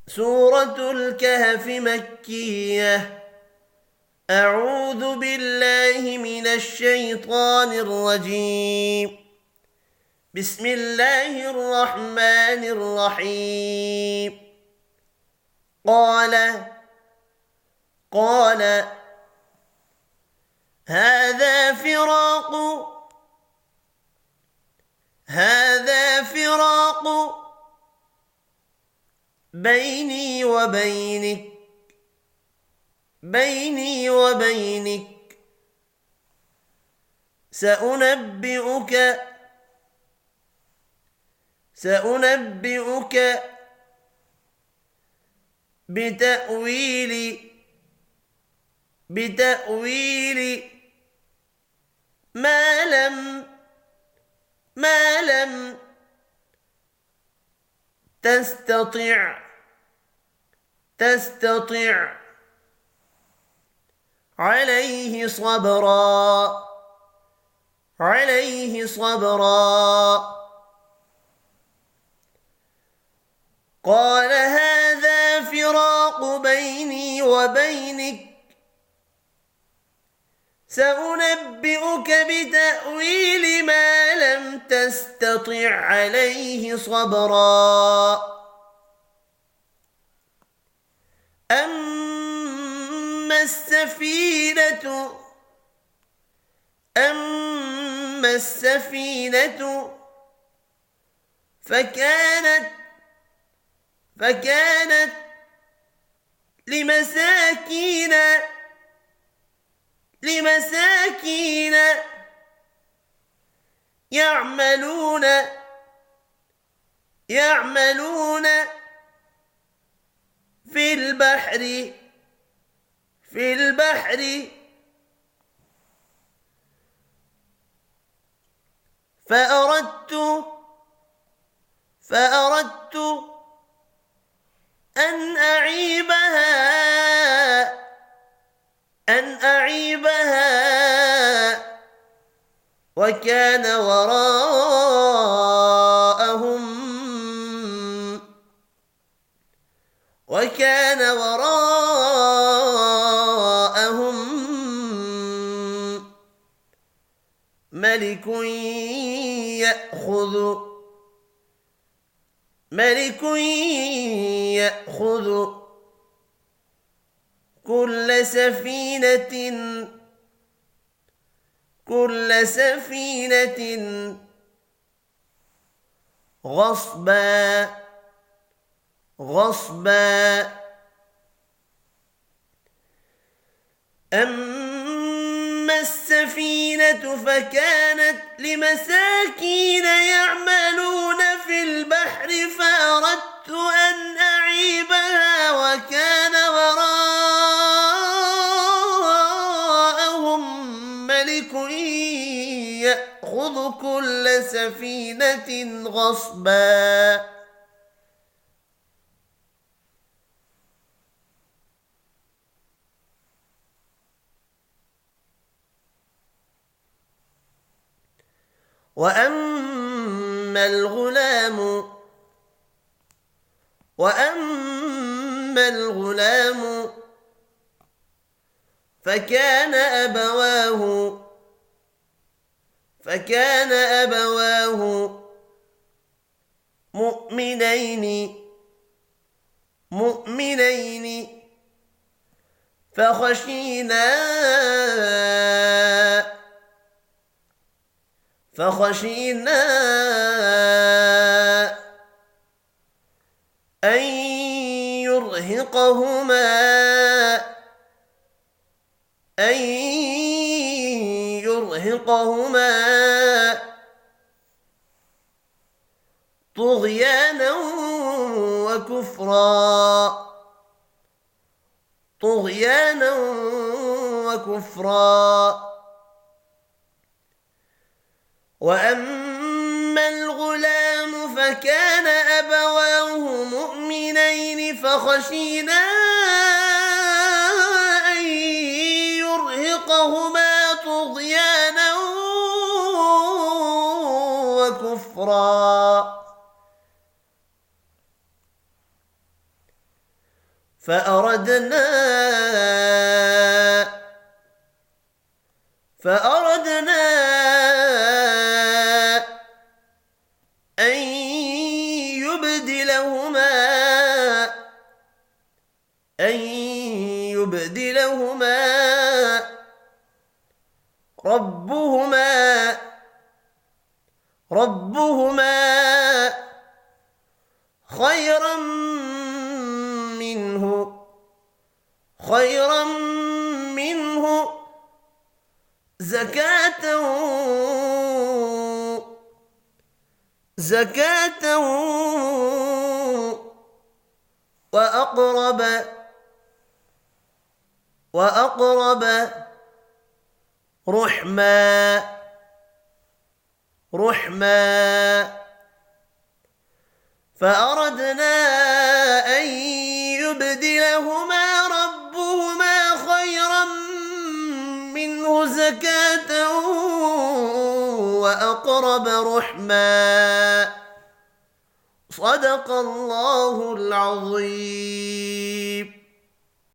سورة الكهف مكية. أعوذ بالله من الشيطان الرجيم. بسم الله الرحمن الرحيم. قال هذا فراق بيني وبينك سأنبئك بتأويل ما لم تستطع عليه صبرا. قال هذا فراق بيني وبينك سأنبئك بتأويل ما لم تستطع عليه صبرا. أما السفينة فكانت لمساكين يعملون في البحر فأردت أن أعيبها وكان وراءهم ملك يأخذ كل سفينة غصبا. أما السفينة فكانت لمساكين يعملون في البحر فأردت أن أعيبها وكان وراءهم ملك يأخذ كل سفينة غصبا. وأما الغلام فكان أبواه مؤمنين فخشينا أن يرهقهما طغيانا وكفرا. وأما الغلام فكان أبواه مؤمنين فخشينا أن يرهقهما طغيانا وكفرا. فأردنا أن يبدلهما ربهما خيرا منه زكاة وأقرب رحما فأردنا أن يبدلهما ربهما خيرا منه زكاة وأقرب رحما. صدق الله العظيم.